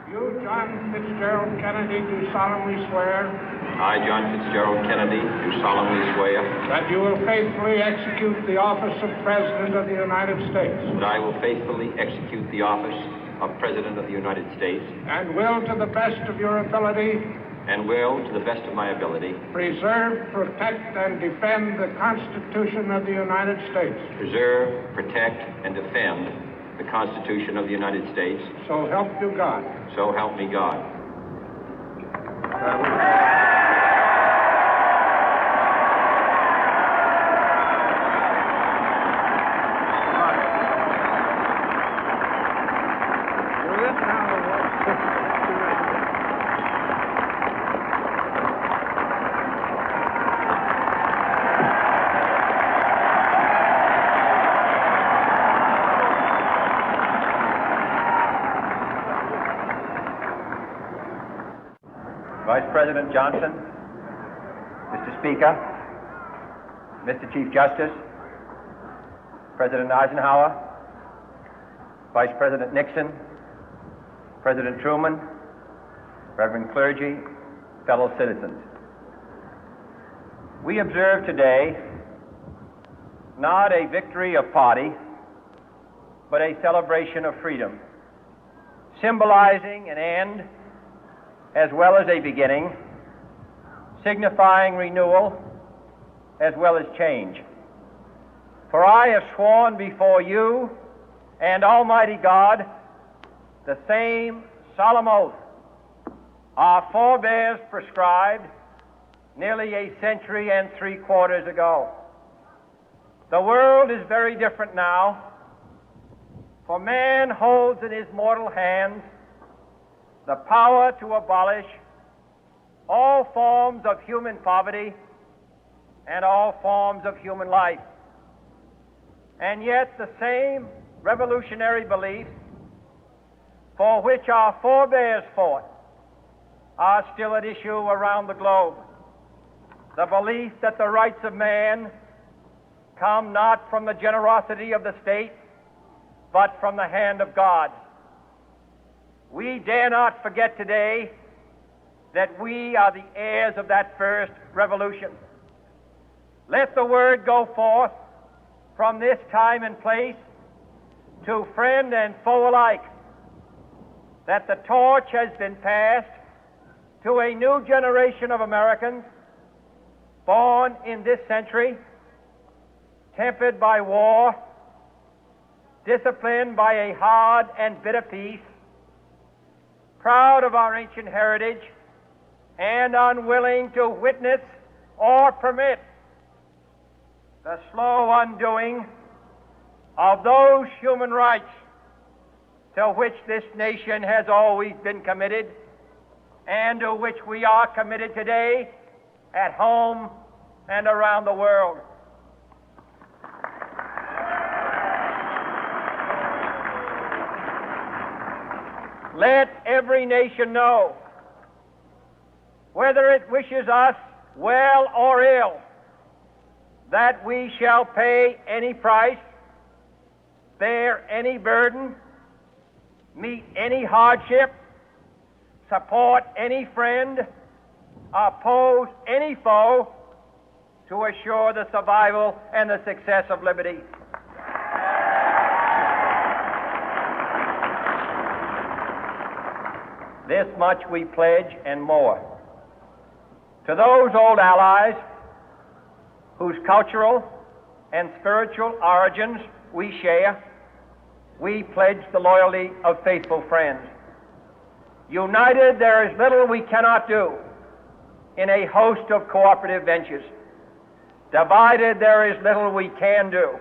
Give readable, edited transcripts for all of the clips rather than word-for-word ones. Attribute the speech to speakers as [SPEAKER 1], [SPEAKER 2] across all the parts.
[SPEAKER 1] You, John Fitzgerald Kennedy, do solemnly swear
[SPEAKER 2] I, John Fitzgerald Kennedy, do solemnly swear
[SPEAKER 1] that you will faithfully execute the office of President of the United States
[SPEAKER 2] that I will faithfully execute the office of President of the United States
[SPEAKER 1] and will, to the best of your ability,
[SPEAKER 2] and will, to the best of my ability,
[SPEAKER 1] preserve, protect, and defend the Constitution of the United States.
[SPEAKER 2] preserve, protect, and defend the Constitution of the United States.
[SPEAKER 1] So help you God.
[SPEAKER 2] So help me God.
[SPEAKER 3] Vice President Johnson, Mr. Speaker, Mr. Chief Justice, President Eisenhower, Vice President Nixon, President Truman, Reverend clergy, fellow citizens. We observe today not a victory of party, but a celebration of freedom, symbolizing an end as well as a beginning, signifying renewal as well as change. For I have sworn before you and Almighty God the same solemn oath our forebears prescribed nearly a century and 3/4 ago. The world is very different now, for man holds in his mortal hands the power to abolish all forms of human poverty and all forms of human life. And yet the same revolutionary beliefs for which our forebears fought are still at issue around the globe. The belief that the rights of man come not from the generosity of the state, but from the hand of God. We dare not forget today that we are the heirs of that first revolution. Let the word go forth from this time and place to friend and foe alike that the torch has been passed to a new generation of Americans born in this century, tempered by war, disciplined by a hard and bitter peace, proud of our ancient heritage, and unwilling to witness or permit the slow undoing of those human rights to which this nation has always been committed and to which we are committed today at home and around the world. Let every nation know, whether it wishes us well or ill, that we shall pay any price, bear any burden, meet any hardship, support any friend, oppose any foe to assure the survival and the success of liberty. This much we pledge and more. To those old allies whose cultural and spiritual origins we share, we pledge the loyalty of faithful friends. United, there is little we cannot do in a host of cooperative ventures. Divided, there is little we can do,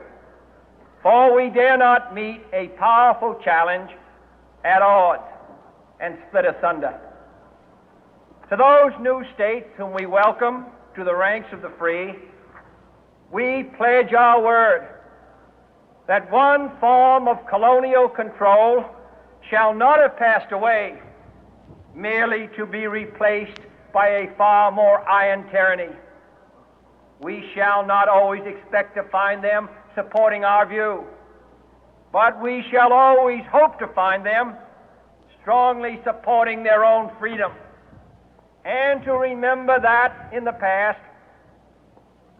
[SPEAKER 3] for we dare not meet a powerful challenge at odds and split asunder. To those new states whom we welcome to the ranks of the free, we pledge our word that one form of colonial control shall not have passed away, merely to be replaced by a far more iron tyranny. We shall not always expect to find them supporting our view, but we shall always hope to find them strongly supporting their own freedom, and to remember that in the past,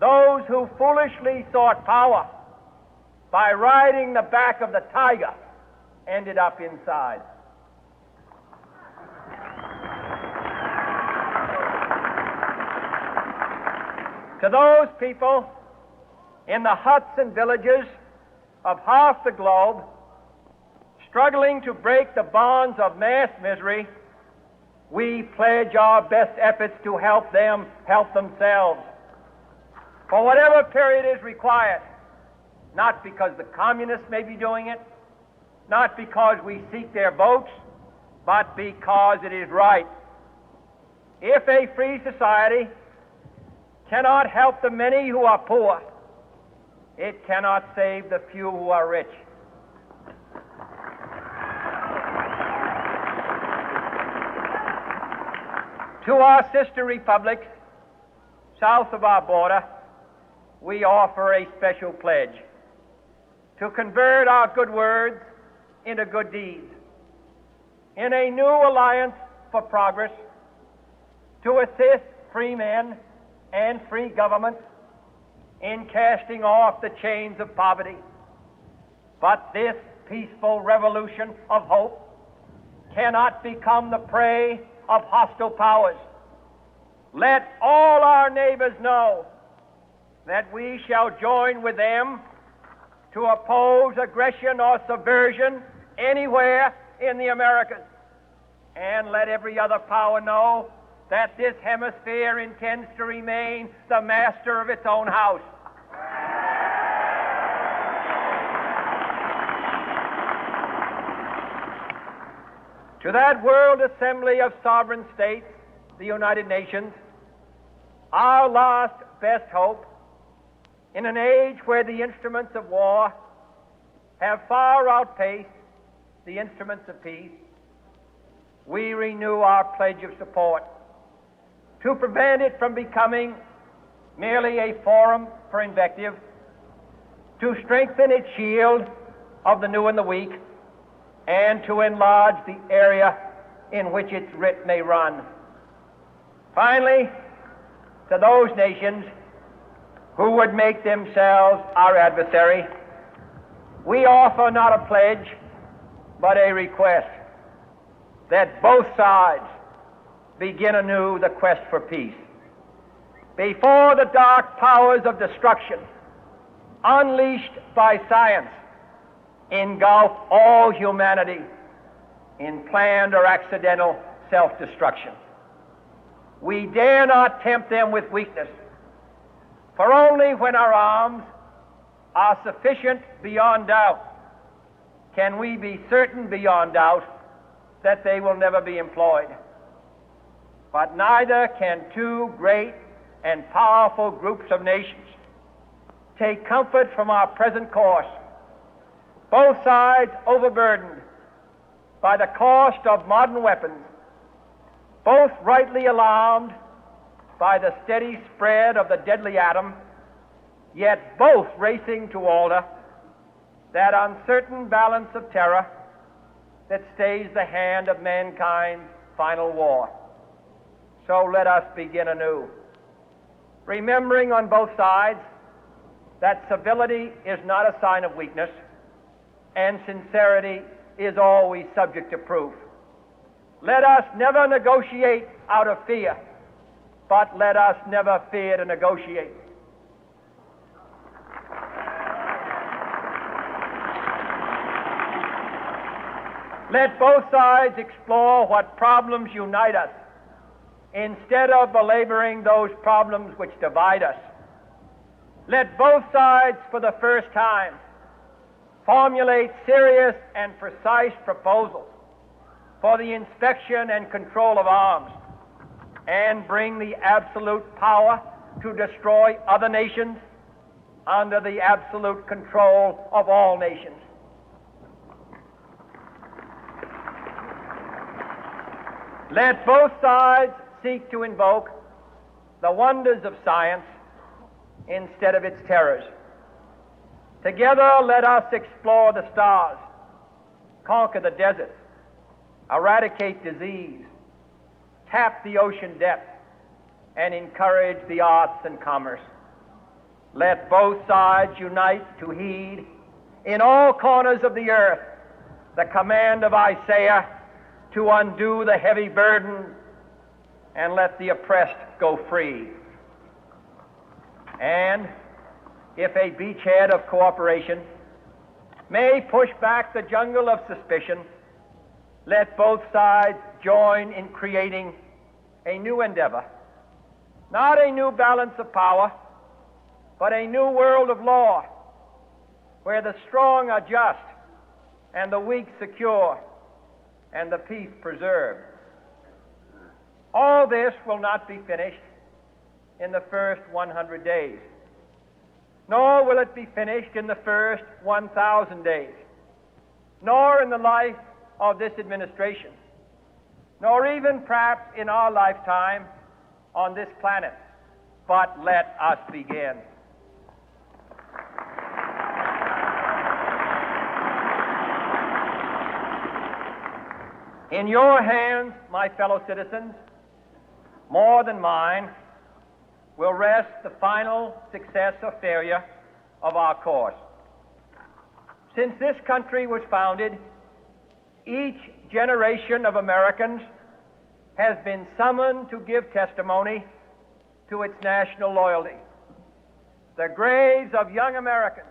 [SPEAKER 3] those who foolishly sought power by riding the back of the tiger ended up inside. To those people in the huts and villages of half the globe struggling to break the bonds of mass misery, we pledge our best efforts to help them help themselves for whatever period is required, not because the communists may be doing it, not because we seek their votes, but because it is right. If a free society cannot help the many who are poor, it cannot save the few who are rich. To our sister republics south of our border, we offer a special pledge to convert our good words into good deeds, in a new alliance for progress, to assist free men and free governments in casting off the chains of poverty. But this peaceful revolution of hope cannot become the prey of hostile powers. Let all our neighbors know that we shall join with them to oppose aggression or subversion anywhere in the Americas. And let every other power know that this hemisphere intends to remain the master of its own house. To that World Assembly of Sovereign States, the United Nations, our last best hope, in an age where the instruments of war have far outpaced the instruments of peace, we renew our pledge of support to prevent it from becoming merely a forum for invective, to strengthen its shield of the new and the weak, and to enlarge the area in which its writ may run. Finally, to those nations who would make themselves our adversary, we offer not a pledge, but a request that both sides begin anew the quest for peace. Before the dark powers of destruction, unleashed by science, engulf all humanity in planned or accidental self-destruction, we dare not tempt them with weakness, for only when our arms are sufficient beyond doubt can we be certain beyond doubt that they will never be employed. But neither can two great and powerful groups of nations take comfort from our present course, both sides overburdened by the cost of modern weapons, both rightly alarmed by the steady spread of the deadly atom, yet both racing to alter that uncertain balance of terror that stays the hand of mankind's final war. So let us begin anew, remembering on both sides that civility is not a sign of weakness, and sincerity is always subject to proof. Let us never negotiate out of fear, but let us never fear to negotiate. Let both sides explore what problems unite us, instead of belaboring those problems which divide us. Let both sides, for the first time, formulate serious and precise proposals for the inspection and control of arms, and bring the absolute power to destroy other nations under the absolute control of all nations. Let both sides seek to invoke the wonders of science instead of its terrors. Together, let us explore the stars, conquer the deserts, eradicate disease, tap the ocean depth, and encourage the arts and commerce. Let both sides unite to heed in all corners of the earth the command of Isaiah to undo the heavy burden and let the oppressed go free. And if a beachhead of cooperation may push back the jungle of suspicion, let both sides join in creating a new endeavor, not a new balance of power, but a new world of law, where the strong are just and the weak secure and the peace preserved. All this will not be finished in the first 100 days, nor will it be finished in the first 1,000 days, nor in the life of this administration, nor even perhaps in our lifetime on this planet. But let us begin. In your hands, my fellow citizens, more than mine, will rest the final success or failure of our course. Since this country was founded, each generation of Americans has been summoned to give testimony to its national loyalty. The graves of young Americans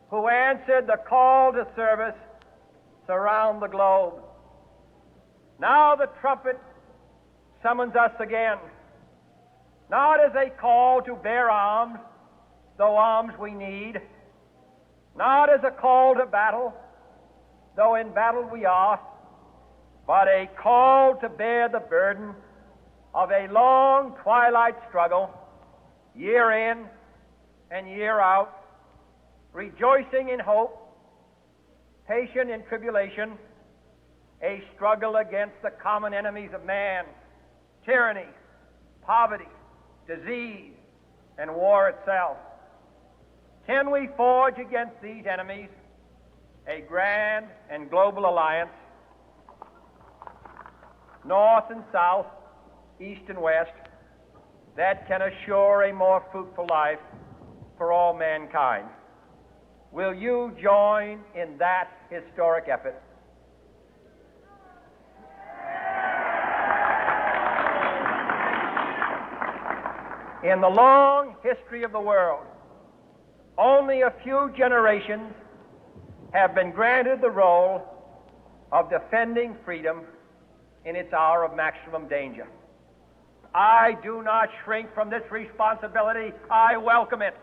[SPEAKER 3] who answered the call to service surround the globe. Now the trumpet summons us again, not as a call to bear arms, though arms we need, not as a call to battle, though in battle we are, but a call to bear the burden of a long twilight struggle, year in and year out, rejoicing in hope, patient in tribulation, a struggle against the common enemies of man, tyranny, poverty, disease, and war itself. Can we forge against these enemies a grand and global alliance, north and south, east and west, that can assure a more fruitful life for all mankind? Will you join in that historic effort? In the long history of the world, only a few generations have been granted the role of defending freedom in its hour of maximum danger. I do not shrink from this responsibility. I welcome it.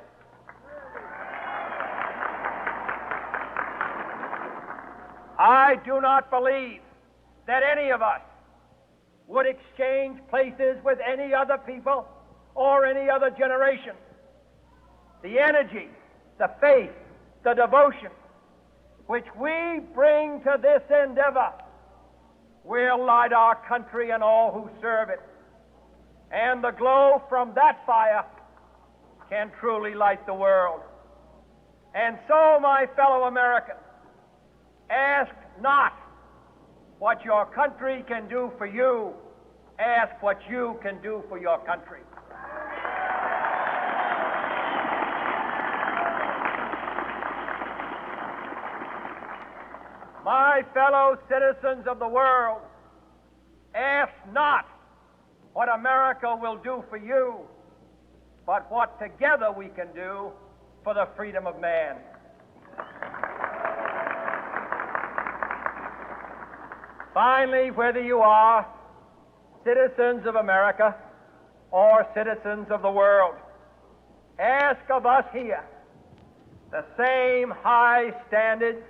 [SPEAKER 3] I do not believe that any of us would exchange places with any other people or any other generation. The energy, the faith, the devotion which we bring to this endeavor will light our country and all who serve it. And the glow from that fire can truly light the world. And so, my fellow Americans, ask not what your country can do for you. Ask what you can do for your country. My fellow citizens of the world, ask not what America will do for you, but what together we can do for the freedom of man. Finally, whether you are citizens of America or citizens of the world, ask of us here the same high standards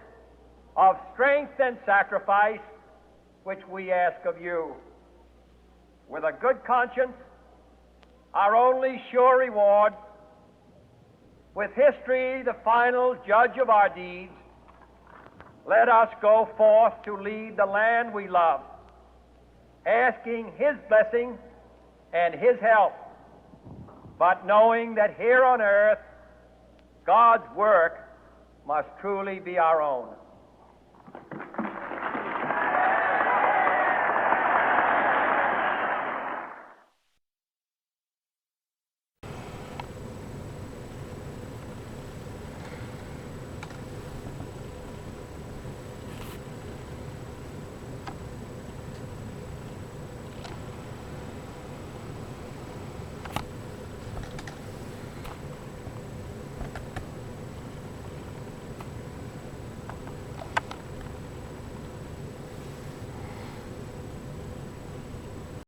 [SPEAKER 3] of strength and sacrifice which we ask of you. With a good conscience, our only sure reward, with history the final judge of our deeds, let us go forth to lead the land we love, asking His blessing and His help, but knowing that here on earth, God's work must truly be our own.